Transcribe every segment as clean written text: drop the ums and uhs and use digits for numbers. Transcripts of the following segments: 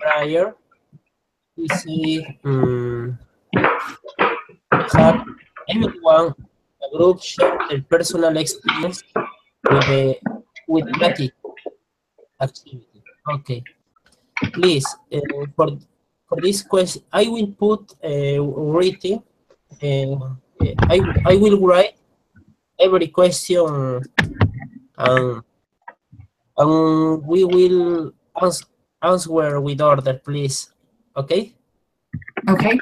prior, we see have everyone in the group share their personal experience with the gratitude activity. Okay, please for this question, I will put written. I will write every question and we will answer with order, please. Okay? Okay.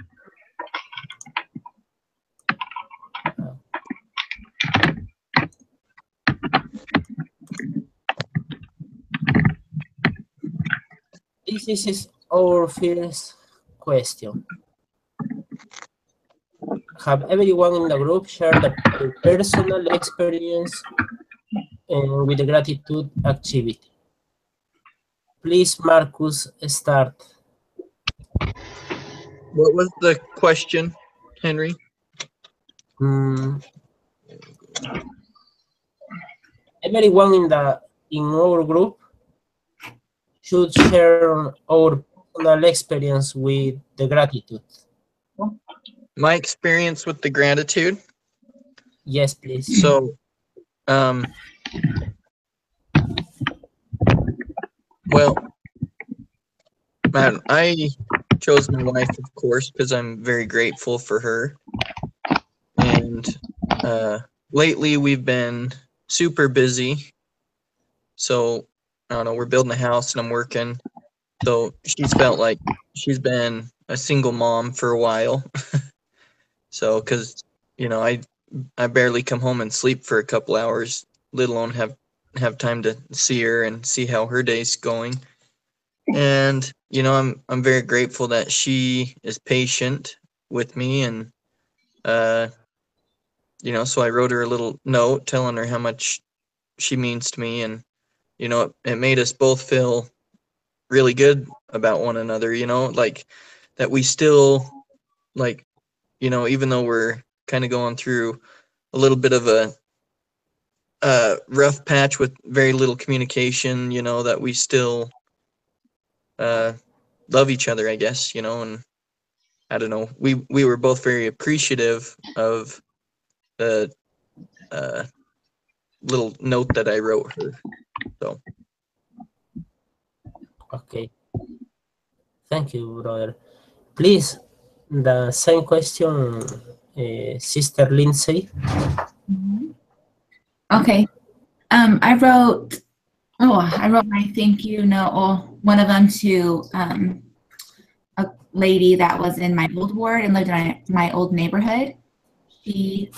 This is our first question. Have everyone in the group shared their personal experience with the gratitude activity? Please, Marcus, start. What was the question, Henry? Everyone in our group should share our personal experience with the gratitude. My experience with the gratitude? Yes, please. So, well, man, I chose my wife, of course, because I'm very grateful for her. And lately we've been super busy. So, I don't know, we're building a house and I'm working. So she's felt like she's been a single mom for a while. So, because, you know, I barely come home and sleep for a couple hours, let alone have time to see her and see how her day's going. And, you know, I'm very grateful that she is patient with me. And, you know, so I wrote her a little note telling her how much she means to me. And, you know, it made us both feel really good about one another, you know, like that we still, like, you know, even though we're kind of going through a little bit of a rough patch with very little communication, you know, that we still love each other, I guess, you know. And I don't know, we were both very appreciative of the little note that I wrote her. So okay, thank you, brother. Please, the same question, Sister Lindsay. Okay. I wrote my thank you note, or one of them to a lady that was in my old ward and lived in my old neighborhood. She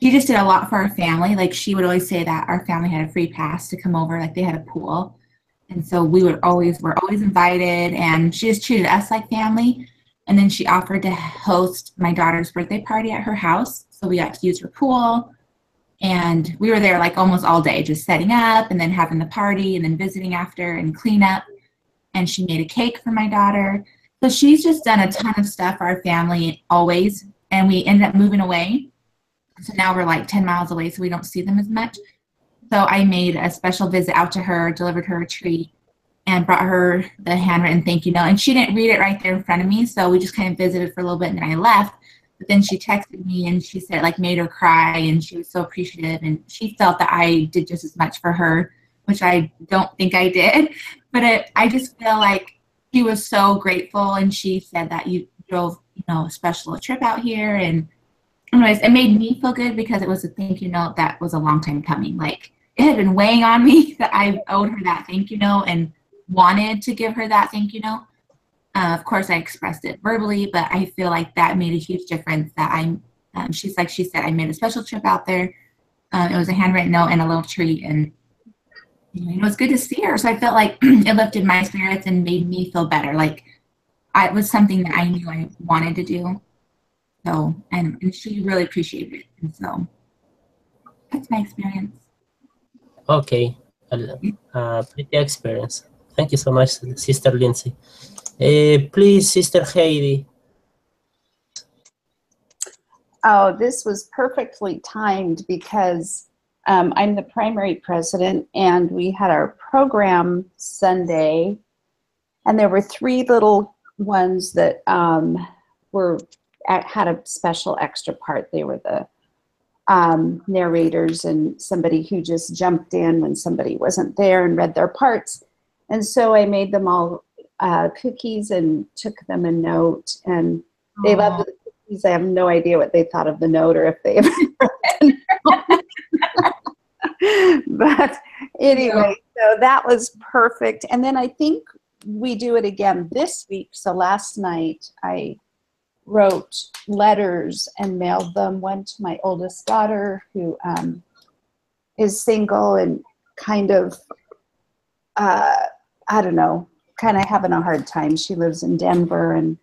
just did a lot for our family. Like, she would always say that our family had a free pass to come over, like they had a pool. And so we're always invited, and she just treated us like family. And then she offered to host my daughter's birthday party at her house. So we got to use her pool. And we were there like almost all day, just setting up and then having the party and then visiting after and clean up. And she made a cake for my daughter. So she's just done a ton of stuff for our family always. And we ended up moving away. So now we're like 10 miles away, so we don't see them as much. So I made a special visit out to her, delivered her a treat, and brought her the handwritten thank you note. And she didn't read it right there in front of me, so we just kind of visited for a little bit, and then I left. But then she texted me, and she said it like made her cry, and she was so appreciative, and she felt that I did just as much for her, which I don't think I did. But I just feel like she was so grateful, and she said that you drove, you know, a special trip out here. And anyways, it made me feel good because it was a thank you note that was a long time coming. Like, it had been weighing on me that I owed her that thank you note and wanted to give her that thank you note. Of course, I expressed it verbally, but I feel like that made a huge difference. That she said, I made a special trip out there. It was a handwritten note and a little treat, and it was good to see her. So I felt like it lifted my spirits and made me feel better. Like, it was something that I knew I wanted to do. So, and she really appreciated it. And so that's my experience. Okay, pretty experience. Thank you so much, Sister Lindsay. Please, Sister Heidi. Oh, this was perfectly timed because I'm the primary president, and we had our program Sunday And there were 3 little ones that had a special extra part. They were the narrators and somebody who just jumped in when somebody wasn't there and read their parts. And so I made them all cookies and took them a note, and they loved the cookies. I have no idea what they thought of the note or if they ever read the note. But anyway, so that was perfect. And then I think we do it again this week. So last night I wrote letters and mailed them, one to my oldest daughter, who is single and kind of, I don't know, kind of having a hard time. She lives in Denver, and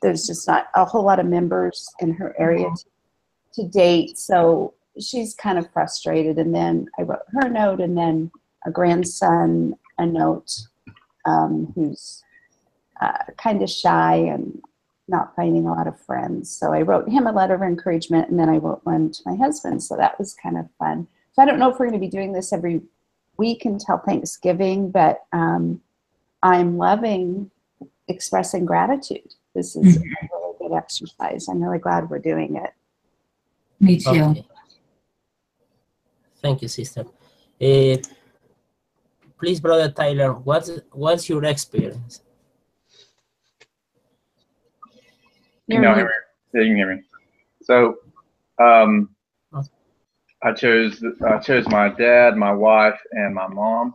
there's just not a whole lot of members in her area to date. So she's kind of frustrated. And then I wrote her a note, and then a grandson a note, who's kind of shy and not finding a lot of friends. So I wrote him a letter of encouragement, and then I wrote one to my husband. So that was kind of fun. So I don't know if we're going to be doing this every week until Thanksgiving, but I'm loving expressing gratitude. This is a really good exercise. I'm really glad we're doing it. Me too. Okay. Thank you, sister. Please, Brother Tyler, what's your experience? You can hear me. So, I chose my dad, my wife, and my mom.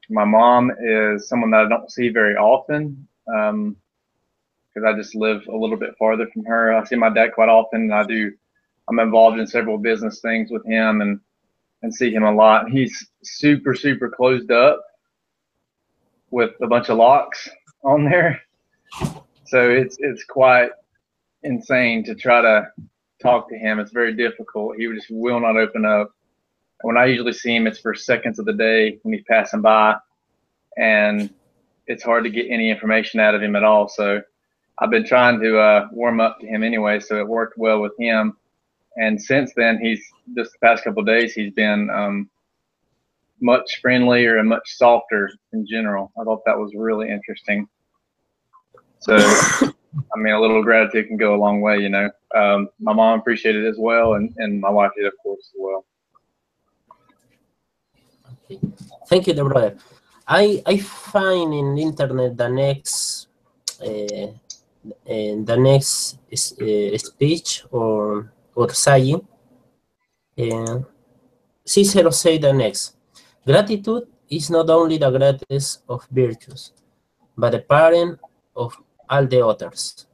My mom is someone that I don't see very often because I just live a little bit farther from her. I see my dad quite often. I'm involved in several business things with him and see him a lot. He's super, super closed up with a bunch of locks on there. So it's quite insane to try to talk to him. It's very difficult. He just will not open up. When I usually see him, it's for seconds of the day when he's passing by, and it's hard to get any information out of him at all. So I've been trying to warm up to him anyway, so it worked well with him. And since then, just the past couple of days, he's been much friendlier and much softer in general. I thought that was really interesting. So, I mean, a little gratitude can go a long way, you know. My mom appreciated it as well, and my wife did, of course, as well. Okay. Thank you, the brother. I find in the internet the next speech or saying. Cicero say the next: gratitude is not only the greatest of virtues, but the parent of all the others.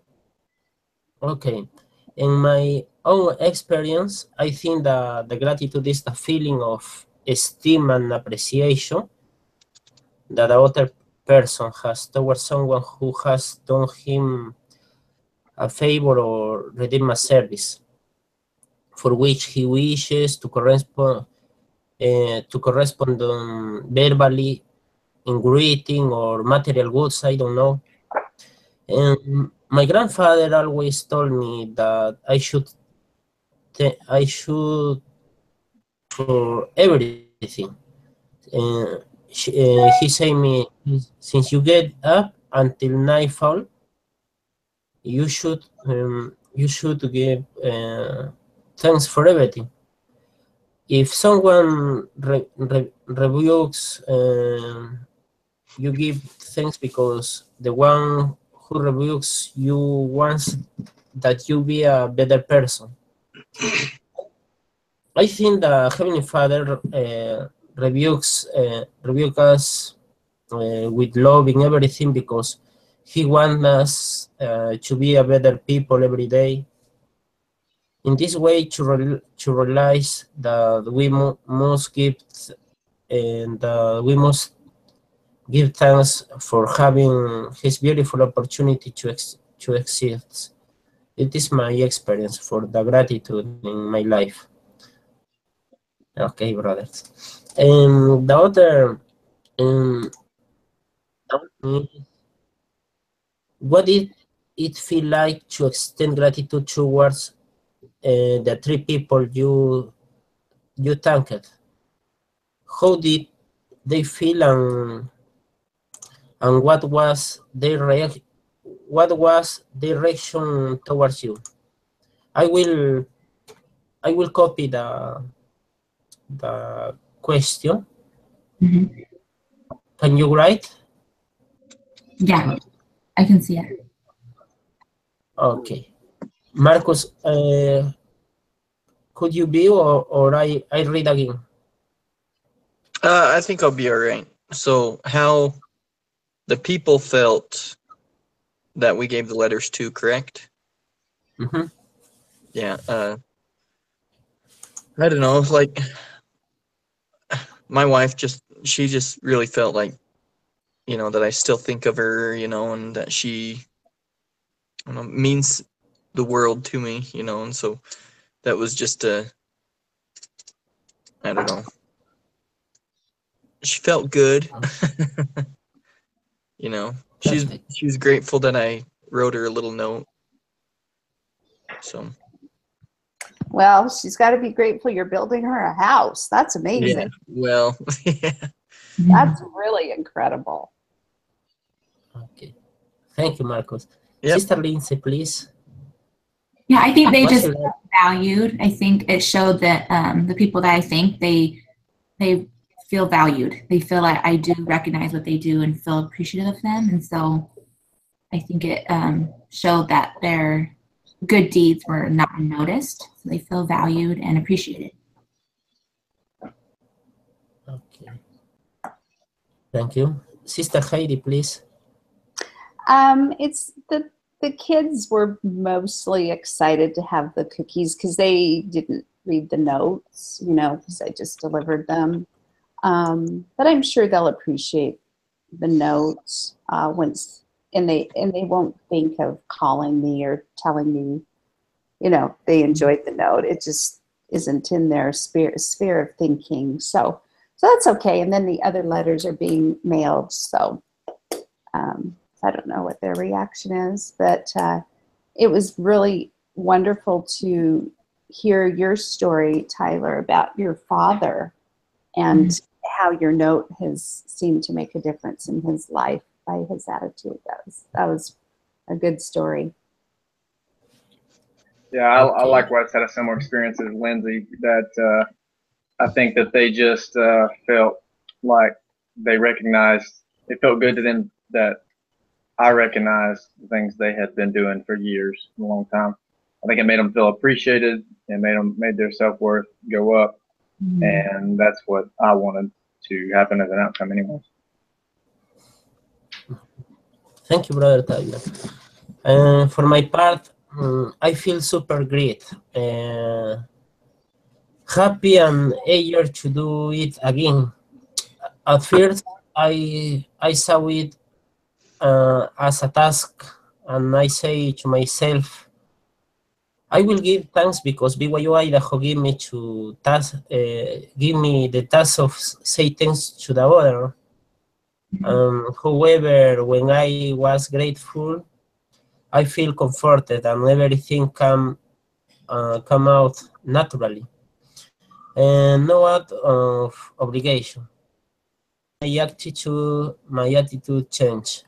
Okay. In my own experience, I think that the gratitude is the feeling of esteem and appreciation that the other person has towards someone who has done him a favor or redeemed a service for which he wishes to correspond verbally in greeting or material goods, I don't know. And my grandfather always told me that I should for everything. He said me, since you get up until nightfall, you should give thanks for everything. If someone rebukes, you give thanks because the one who rebukes you wants that you be a better person. I think the Heavenly Father rebukes us with love in everything because He wants us to be a better people every day. In this way, to realize that we must give and we must give thanks for having His beautiful opportunity to exist. It is my experience for the gratitude in my life. Okay, brothers. And the other, what did it feel like to extend gratitude towards the 3 people you thanked? How did they feel, And what was their reaction towards you? I will copy the question. Mhm. Can you write? Yeah, I can see it. Okay. Marcus, could you be, or I read again? I think I'll be all right. So how the people felt that we gave the letters to, correct? Mm-hmm. Yeah. I don't know. Like my wife she just really felt like, that I still think of her, and that she means the world to me, and so that was just I don't know. She felt good. Perfect. She was grateful that I wrote her a little note. So Well, she's got to be grateful you're building her a house. That's amazing. yeah, well, yeah. That's really incredible. Okay. Thank you, Marcus. Yep. Sister Lindsay, please. Yeah, I think they What's just your- felt valued. I think it showed that the people that I think they feel valued. They feel like I do recognize what they do and feel appreciative of them. And so I think it showed that their good deeds were not unnoticed. So they feel valued and appreciated. Okay. Thank you. Sister Heidi, please. It's the kids were mostly excited to have the cookies because they didn't read the notes, because I just delivered them. But I'm sure they'll appreciate the notes once, and they won't think of calling me or telling me, they enjoyed the note. It just isn't in their sphere of thinking. So that's okay. And then the other letters are being mailed. So I don't know what their reaction is, but it was really wonderful to hear your story, Tyler, about your father and how your note has seemed to make a difference in his life by his attitude. That was a good story. Yeah, I likewise had a similar experience as Lindsay. That I think that they just felt like they recognized. It felt good to them that I recognized the things they had been doing for years, a long time. I think it made them feel appreciated and made their self-worth go up, and that's what I wanted to happen as an outcome, anyway. Thank you, Brother Tyler. For my part, I feel super great. Happy and eager to do it again. At first, I saw it as a task, and I say to myself, I will give thanks because BYU-Idaho give me the task of say thanks to the other. However, when I was grateful, I feel comforted and everything come out naturally, and no act of obligation. My attitude changed,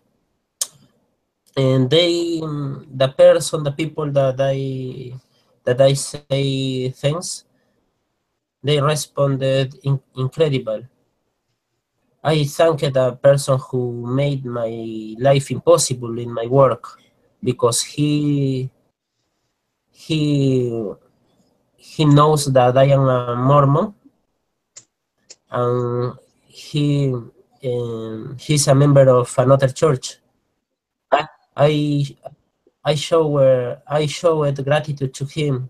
and the people that I say thanks, they responded incredible. I thanked the person who made my life impossible in my work because he knows that I am a Mormon, and he's a member of another church. I showed gratitude to him,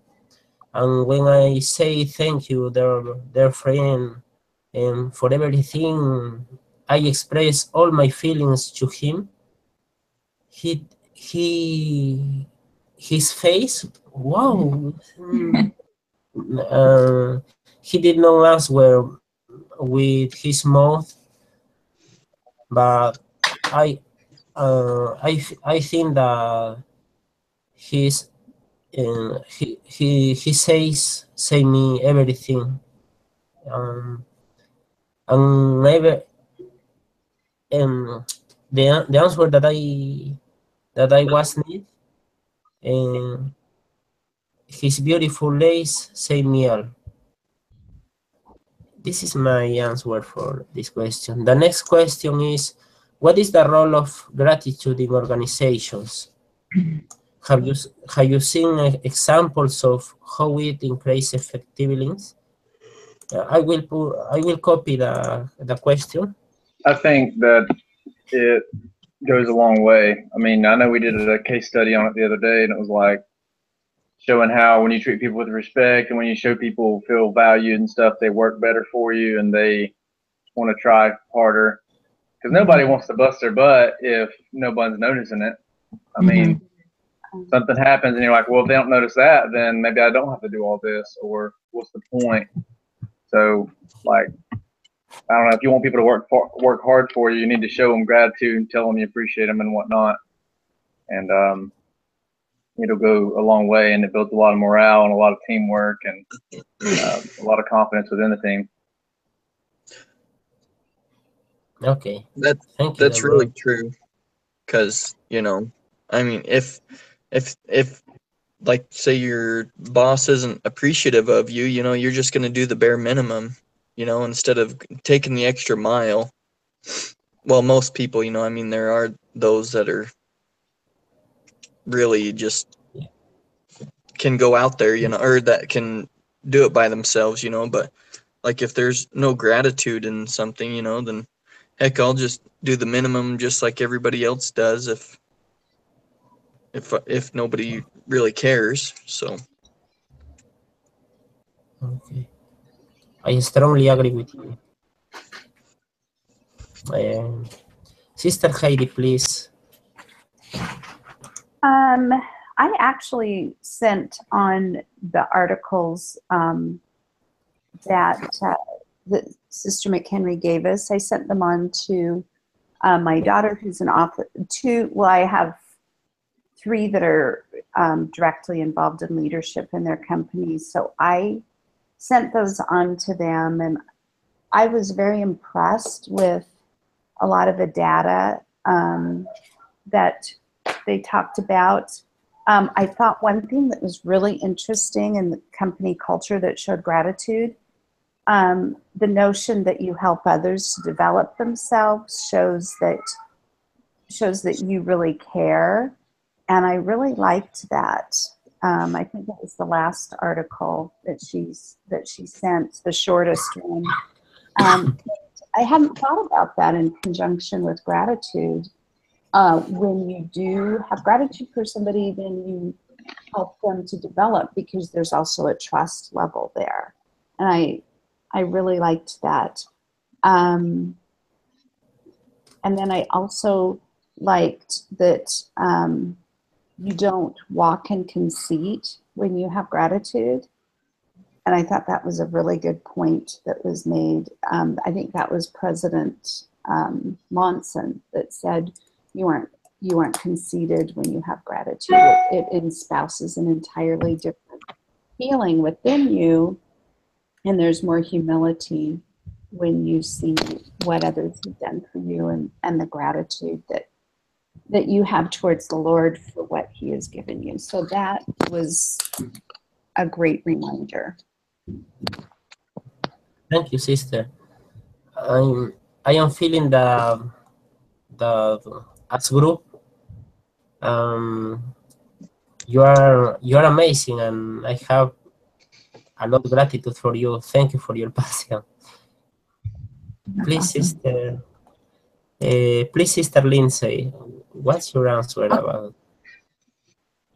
and when I say thank you, their friend, and for everything, I express all my feelings to him. His face, wow. He did not answer with his mouth, but I think that he say me everything, and never the answer that I was need. And his beautiful lace say me all. This is my answer for this question. The next question is, what is the role of gratitude in organizations? Have you seen examples of how it increases effectiveness? I will copy the question. I think that it goes a long way. I mean, I know we did a case study on it the other day, and it was like showing how when you treat people with respect and when you show people feel valued and stuff, they work better for you and they want to try harder. Because nobody wants to bust their butt if nobody's noticing it. I mean, something happens and you're like, well, if they don't notice that, then maybe I don't have to do all this, or what's the point? So, like, I don't know, if you want people to work hard for you, you need to show them gratitude and tell them you appreciate them and whatnot. And it'll go a long way, and it builds a lot of morale and a lot of teamwork and a lot of confidence within the team. Okay. That's really true. Because, you know, I mean, if like, say your boss isn't appreciative of you, you know, you're just going to do the bare minimum, you know, instead of taking the extra mile. Well, most people, you know, I mean, there are those that are really just can go out there, you know, or that can do it by themselves, you know, but like if there's no gratitude in something, you know, then heck, I'll just do the minimum just like everybody else does if nobody really cares. So Okay. I strongly agree with you. Sister Heidi, please. I actually sent on the articles that Sister McHenry gave us. I sent them on to my daughter, who's an office. I have 3 that are directly involved in leadership in their companies. So I sent those on to them, and I was very impressed with a lot of the data that they talked about. I thought one thing that was really interesting in the company culture that showed gratitude, the notion that you help others to develop themselves shows that you really care. And I really liked that. I think that was the last article that she sent, the shortest one. I hadn't thought about that in conjunction with gratitude. When you do have gratitude for somebody, then you help them to develop, because there's also a trust level there. And I really liked that. And then I also liked that you don't walk in conceit when you have gratitude. And I thought that was a really good point that was made. I think that was President Monson that said, you aren't conceited when you have gratitude. It espouses an entirely different feeling within you, and there's more humility when you see what others have done for you, and the gratitude that you have towards the Lord for what He has given you. So that was a great reminder. Thank you, sister. I am feeling the as group, you are amazing, and I have a lot of gratitude for you. Thank you for your passion. Please, awesome. Sister Lindsay, what's your answer about?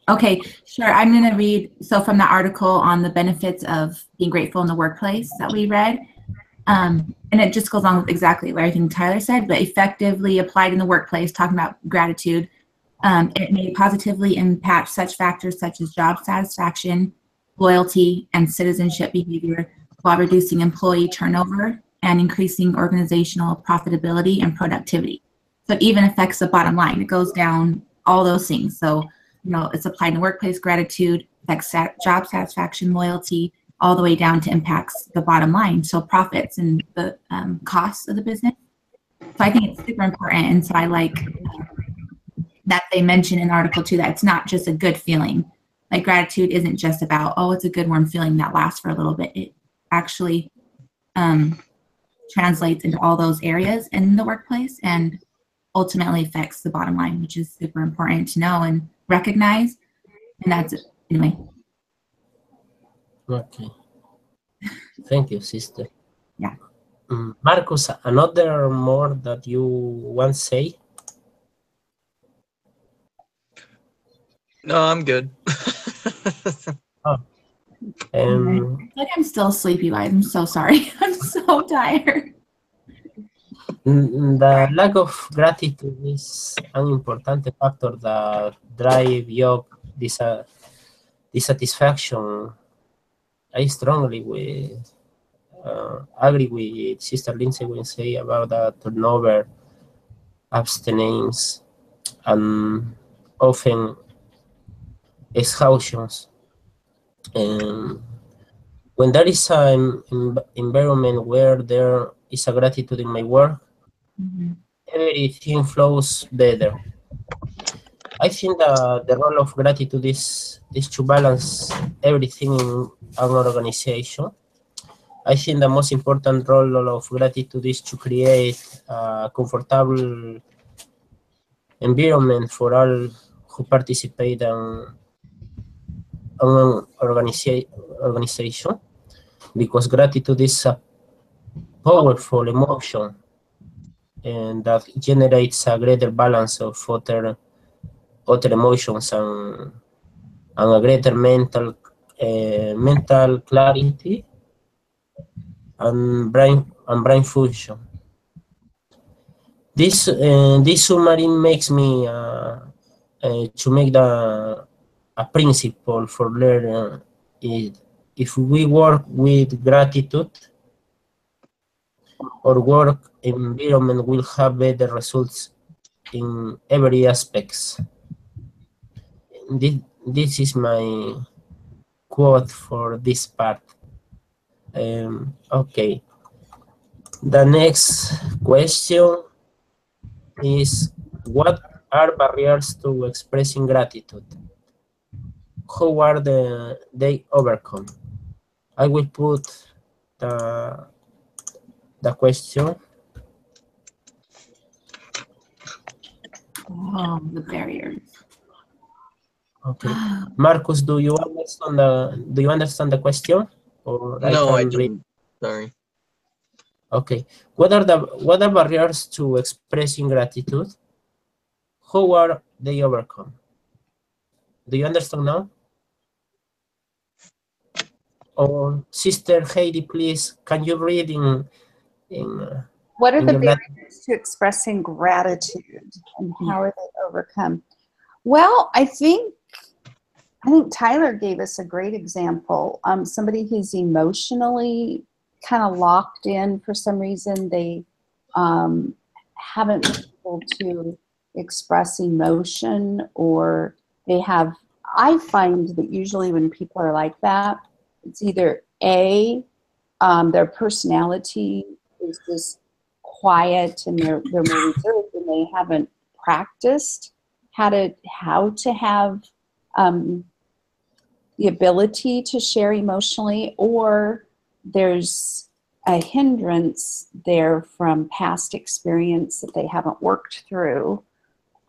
Okay, sure. I'm going to read, so from the article on the benefits of being grateful in the workplace that we read, and it just goes on with exactly everything Tyler said, but effectively applied in the workplace, talking about gratitude, it may positively impact such factors such as job satisfaction, loyalty, and citizenship behavior, while reducing employee turnover and increasing organizational profitability and productivity. So it even affects the bottom line. It goes down all those things. So, you know, it's applied in workplace gratitude, affects job satisfaction, loyalty, all the way down to impacts the bottom line. So profits and the costs of the business. So I think it's super important. And so I like that they mention in the article too, that it's not just a good feeling. Like gratitude isn't just about, oh, it's a good warm feeling that lasts for a little bit. It actually translates into all those areas in the workplace and ultimately affects the bottom line, which is super important to know and recognize. And that's it. Anyway. Okay. Thank you, sister. Yeah. Marcus, another more that you want to say? No, I'm good. Oh. Like I'm still asleep, you guys. I'm so sorry. I'm so tired. The lack of gratitude is an important factor that drives job dissatisfaction. I strongly agree with Sister Lindsay when say about the turnover, abstinence, and often exhaustions. When there is an environment where there is a gratitude in my work, everything flows better. I think the role of gratitude is to balance everything in an organization. I think the most important role of gratitude is to create a comfortable environment for all who participate in an organization, because gratitude is a powerful emotion and that generates a greater balance of other emotions and a greater mental clarity and brain function. This submarine makes me to make a principle for learning. If we work with gratitude, our work environment will have better results in every aspects. This is my quote for this part. Okay. The next question is, what are barriers to expressing gratitude? How are they overcome? I will put the question. Oh, the barriers. Okay, Marcus, do you understand the question? Or No, I can read? don't. Sorry. Okay, what are barriers to expressing gratitude? How are they overcome? Do you understand now? Or Sister Heidi, please, can you read in What are in the your barriers to expressing gratitude and how are they overcome? Well, I think Tyler gave us a great example. Somebody who's emotionally kind of locked in for some reason. They haven't been able to express emotion, or they have, I find that usually when people are like that, it's either A, their personality is just quiet and they're more reserved and they haven't practiced how to have the ability to share emotionally, or there's a hindrance there from past experience that they haven't worked through.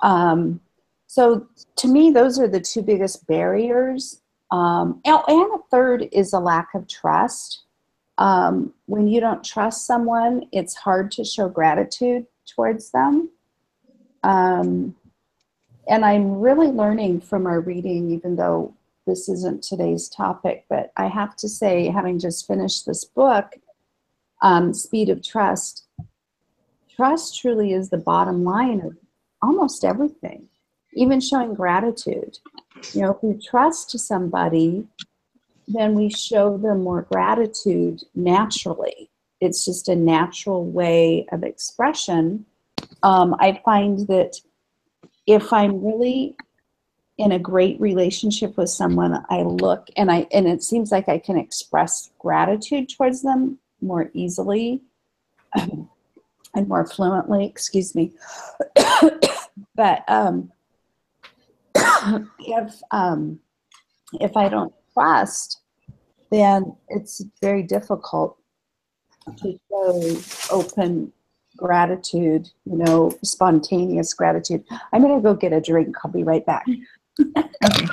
So to me, those are the two biggest barriers. And a third is a lack of trust. When you don't trust someone, it's hard to show gratitude towards them. And I'm really learning from our reading, even though this isn't today's topic, but I have to say, having just finished this book, Speed of Trust, trust truly is the bottom line of almost everything, even showing gratitude. You know, if we trust somebody, then we show them more gratitude naturally. It's just a natural way of expression. I find that if I'm really in a great relationship with someone, I look and it seems like I can express gratitude towards them more easily. and more fluently, excuse me. But if I don't trust, then it's very difficult to show open gratitude, spontaneous gratitude. I'm going to go get a drink. I'll be right back. Okay.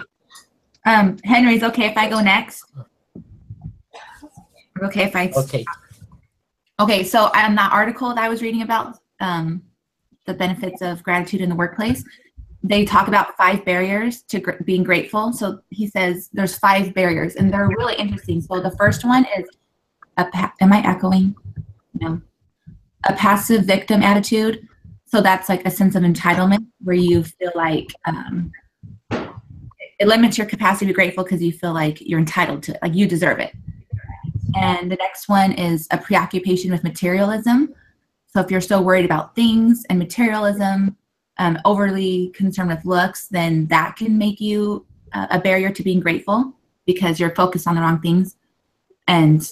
Henry, is it okay if I go next? Okay, if I... Okay. Okay, so on that article that I was reading about the benefits of gratitude in the workplace, they talk about 5 barriers to being grateful. So he says there's 5 barriers, and they're really interesting. So the first one is, am I echoing? No. A passive victim attitude. So that's like a sense of entitlement where you feel like it limits your capacity to be grateful because you feel like you're entitled to it, like you deserve it. And the next one is a preoccupation with materialism. So if you're so worried about things and materialism, overly concerned with looks, then that can make you a barrier to being grateful because you're focused on the wrong things. And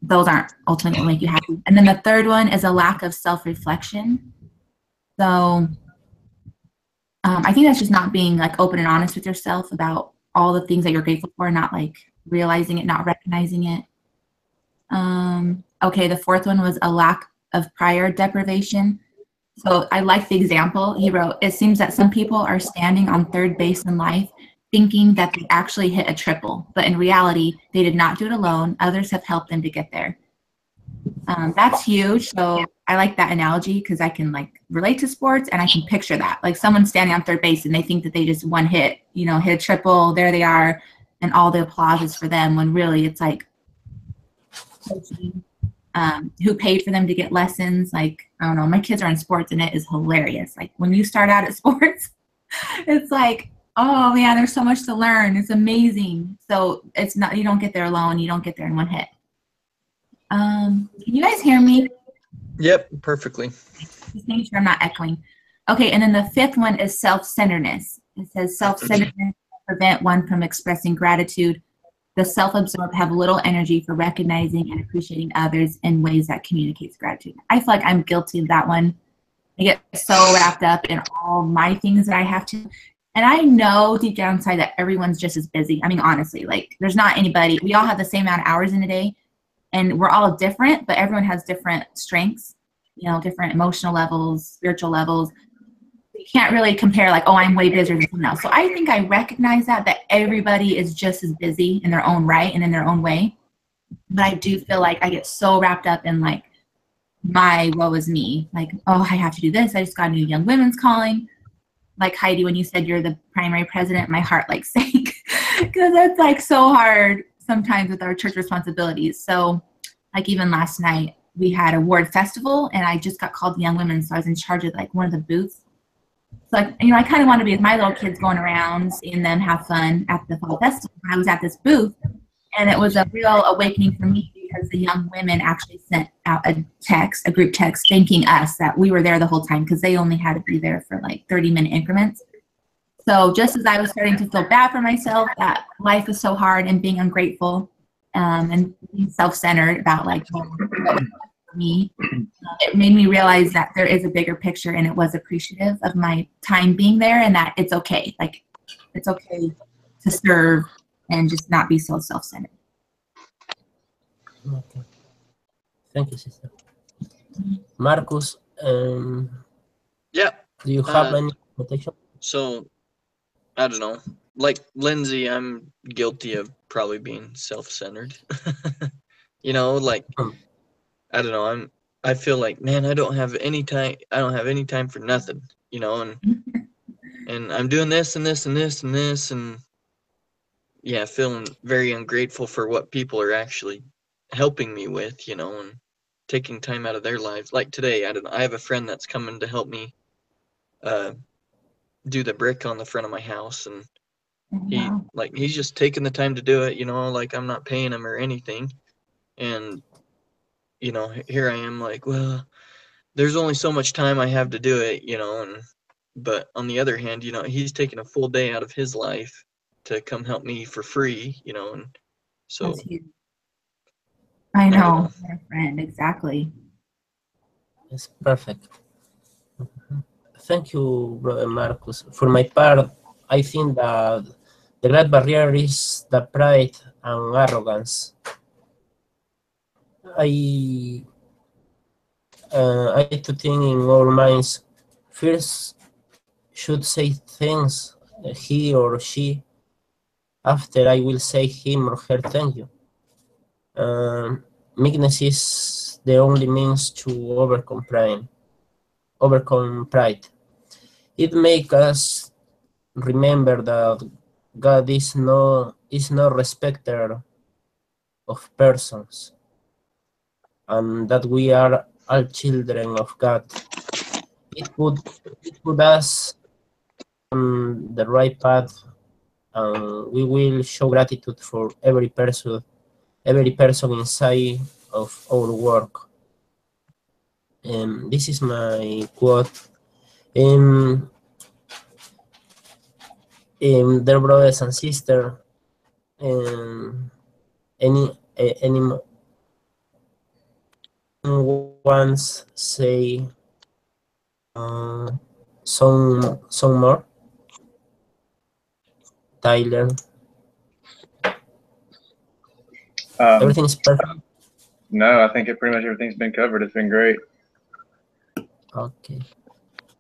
those aren't ultimately what make you happy. And then the third one is a lack of self-reflection. So I think that's just not being like open and honest with yourself about all the things that you're grateful for, not like realizing it, not recognizing it. Okay, the fourth one was a lack of prior deprivation. So I like the example he wrote. It seems that some people are standing on third base in life thinking that they actually hit a triple, but in reality, they did not do it alone. Others have helped them to get there. That's huge. So I like that analogy because I can like relate to sports and I can picture that. Like someone standing on third base and they think that they just one hit, hit a triple, there they are, and all the applause is for them when really it's like coaching, who paid for them to get lessons. Like, I don't know, my kids are in sports and it is hilarious. Like when you start out at sports, it's like, oh man, there's so much to learn. It's amazing. So it's not, you don't get there alone. You don't get there in one hit. Can you guys hear me? Yep, perfectly. Just making sure I'm not echoing. Okay, and then the fifth one is self-centeredness. It says self-centeredness prevent one from expressing gratitude. The self-absorbed have little energy for recognizing and appreciating others in ways that communicates gratitude. I feel like I'm guilty of that one. I get so wrapped up in all my things that I have to. And I know deep down inside that everyone's just as busy. I mean, honestly, like there's not anybody. We all have the same amount of hours in a day. And we're all different, but everyone has different strengths, different emotional levels, spiritual levels. You can't really compare like, oh, I'm way busier than someone else. So I think I recognize that everybody is just as busy in their own right and in their own way. But I do feel like I get so wrapped up in like my woe is me. Like, oh, I have to do this. I just got a new Young Women's calling. Like Heidi, when you said you're the primary president, my heart like sank because it's like so hard sometimes with our church responsibilities. So like even last night we had a ward festival and I just got called to Young Women. So I was in charge of like one of the booths. So like, I kind of want to be with my little kids going around, seeing them have fun at the fall festival. I was at this booth and it was a real awakening for me because the young women actually sent out a group text thanking us that we were there the whole time because they only had to be there for like 30-minute increments. So just as I was starting to feel bad for myself, that life is so hard and being ungrateful and being self-centered about like what was for me, it made me realize that there is a bigger picture and it was appreciative of my time being there and that it's okay. Like it's okay to serve and just not be so self-centered. Okay. Thank you, sister. Marcus, Yeah. do you have any quotation? So, I don't know. Like Lindsay, I'm guilty of probably being self-centered. Like I don't know. I feel like, man, I don't have any time. I don't have any time for nothing. And I'm doing this and this and this and this and yeah, feeling very ungrateful for what people are actually helping me with, and taking time out of their lives. Like today, I have a friend that's coming to help me do the brick on the front of my house, and he's just taking the time to do it, like I'm not paying him or anything. And here I am like, well, there's only so much time I have to do it, but on the other hand, he's taking a full day out of his life to come help me for free, and so That's huge. I know, my friend, exactly. It's perfect. Thank you, Brother Marcus. For my part, I think that the great barrier is the pride and arrogance. I to think in our minds, first should say things he or she, after I will say him or her thank you. Meekness is the only means to overcome pride. It makes us remember that God is no respecter of persons, and that we are all children of God. It put us on the right path, and we will show gratitude for every person inside of our work. This is my quote. Dear brothers and sisters, anyone wants say some more? Tyler, everything's perfect. No, I think pretty much everything's been covered. It's been great. Okay,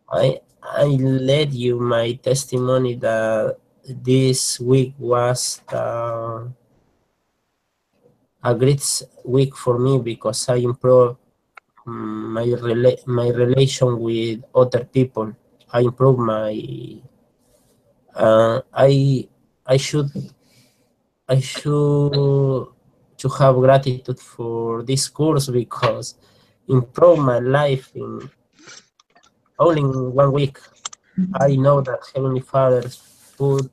I let you my testimony that this week was a great week for me because I improved my relation with other people. I improved my I should to have gratitude for this course because improve my life in only in 1 week. I know that Heavenly Father put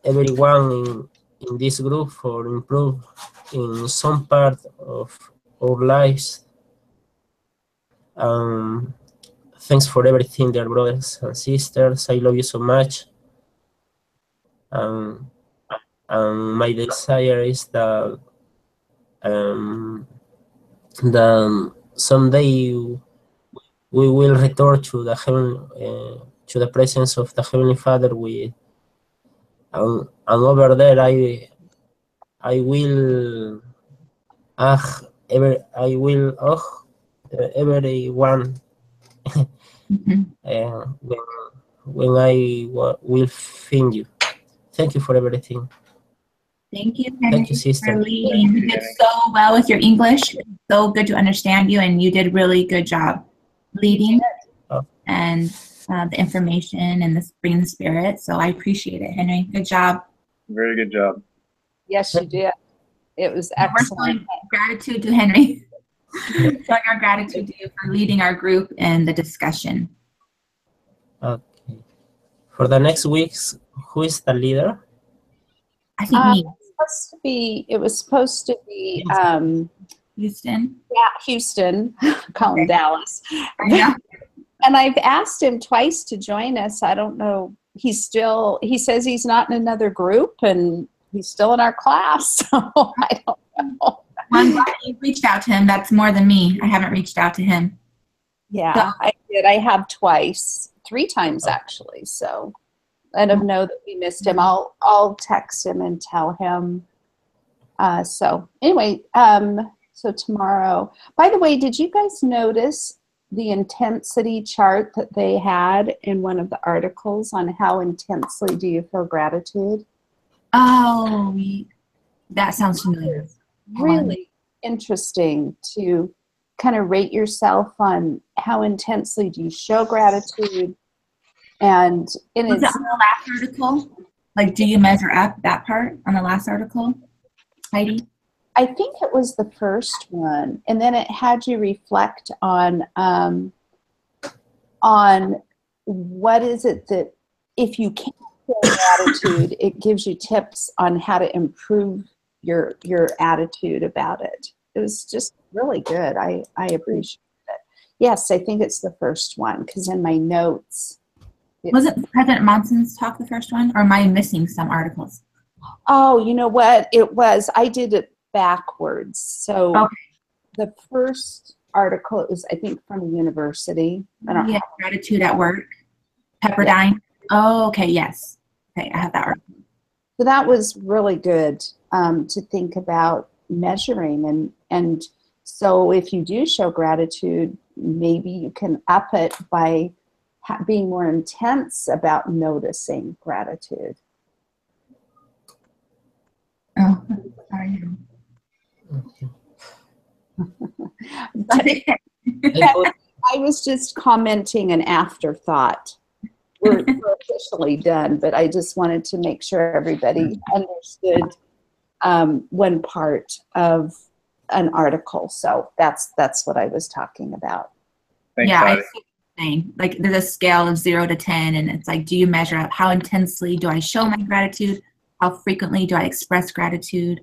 everyone in this group for improve in some part of our lives. Thanks for everything, dear brothers and sisters. I love you so much. And my desire is that someday we will return to the heaven, to the presence of the Heavenly Father. And over there, I will everyone when I will find you. Thank you for everything. Thank you, Thank you, sister. for leading. You did so well with your English. So good to understand you, and you did really good job leading and the information and bringing the spirit. So I appreciate it, Henry. Good job. Very good job. Yes, you did. It was excellent. We're showing gratitude to Henry. Showing our gratitude to you for leading our group and the discussion. Okay. For the next weeks, who is the leader? I think me. It was supposed to be Houston. Yeah, Houston. Call him Dallas. Yeah. And I've asked him twice to join us. I don't know. He says he's not in another group and he's still in our class. So I don't know. I'm glad you reached out to him. That's more than me. I haven't reached out to him. Yeah, So, I did. I have twice, 3 times actually. So let him know that we missed him. I'll text him and tell him. So anyway, so tomorrow. By the way, did you guys notice the intensity chart that they had in one of the articles on how intensely do you feel gratitude? oh, that sounds familiar. Really interesting to kind of rate yourself on how intensely do you show gratitude. And Was it on the last article? Like, do you measure up that part on the last article, Heidi? I think it was the first one, and then it had you reflect on what is it that if you can't feel gratitude, it gives you tips on how to improve your attitude about it. It was just really good. I appreciate it. Yes, I think it's the first one because in my notes. Wasn't President Monson's talk the first one, or am I missing some articles? Oh, you know what? It was. I did it backwards. So the first article. It was, I think, from a university. I don't Yeah, gratitude at work. Pepperdine. Yeah. Oh, okay. Yes. Okay, I have that article. So that was really good to think about measuring. And so if you do show gratitude, maybe you can up it by being more intense about noticing gratitude. Oh, sorry. I was just commenting an afterthought. We're officially done, but I just wanted to make sure everybody understood one part of an article. So that's what I was talking about. Thanks, yeah, Patty. I see what you're saying. Like there's a scale of 0 to 10, and it's like, do you measure up how intensely do I show my gratitude? How frequently do I express gratitude?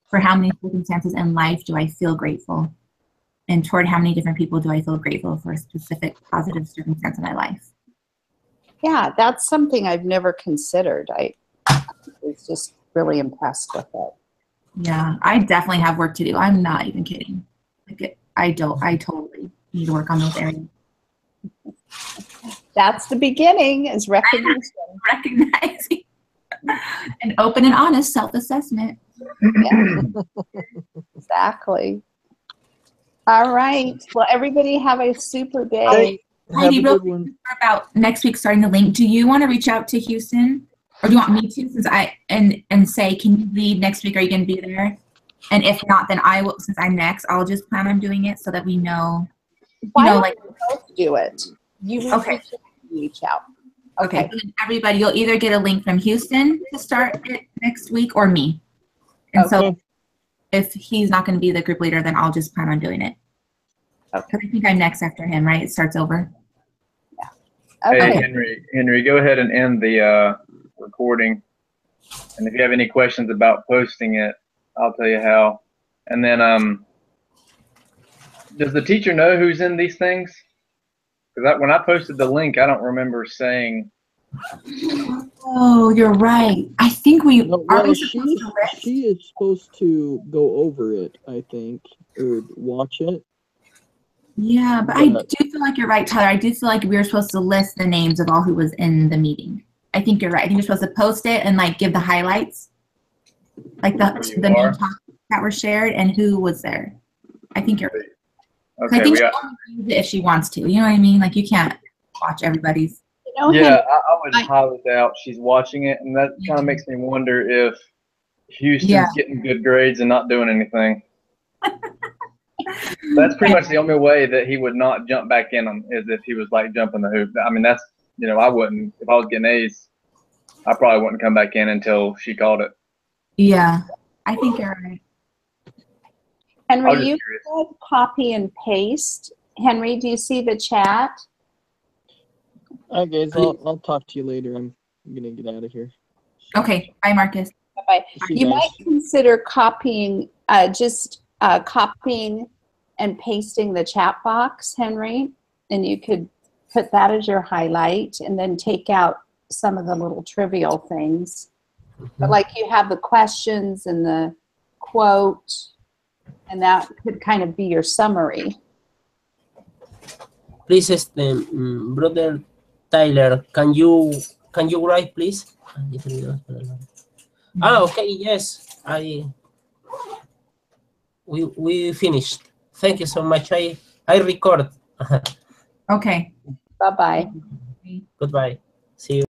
For how many circumstances in life do I feel grateful? And toward how many different people do I feel grateful for a specific positive circumstance in my life? Yeah, that's something I've never considered. I was just really impressed with it. Yeah, I definitely have work to do. I'm not even kidding. Like I totally need to work on those areas. That's the beginning, is recognition. Recognizing an open and honest self-assessment. Yeah, exactly. All right. Well, everybody have a super day. Heidi, real quick about next week starting the link. Do you want to reach out to Houston, or do you want me to? Since and say, can you lead next week? Are you going to be there? And if not, then I will. Since I'm next, I'll just plan on doing it so that we know. Why don't you both do it? You okay? Reach out. Okay. So then everybody, you'll either get a link from Houston to start it next week, or me. And so, if he's not going to be the group leader, then I'll just plan on doing it. Okay. I think I'm next after him, right? It starts over. Yeah. Okay. Hey, Henry, go ahead and end the recording. And if you have any questions about posting it, I'll tell you how. And then, does the teacher know who's in these things? Because when I posted the link, I don't remember saying. Oh, you're right. I think we No, are. well, she is supposed to go over it, I think, or watch it. Yeah, but I do feel like you're right, Tyler. I do feel like we were supposed to list the names of all who was in the meeting. I think you're right. I think you're supposed to post it and like give the highlights, like the main topics that were shared and who was there. I think you're right. Okay, I think she only use it if she wants to. You know what I mean? Like you can't watch everybody's. Yeah, I would highly doubt she's watching it, and that kind of makes me wonder if Houston's getting good grades and not doing anything. That's pretty much the only way that he would not jump back in them, is if he was like jumping the hoop. I mean, that's, I wouldn't, if I was getting A's, I probably wouldn't come back in until she called it. Yeah, I think you're right. Henry, you could copy and paste. Henry, do you see the chat? All right, guys, I'll talk to you later. I'm going to get out of here. Okay, bye, Marcus. Bye-bye. You might consider copying, copying and pasting the chat box, Henry, and you could put that as your highlight and then take out some of the little trivial things. But like you have the questions and the quote, and that could kind of be your summary. Please, brother Tyler, can you write, please? Okay, yes, we finished. Thank you so much. I record. Okay. Bye-bye. Goodbye. See you.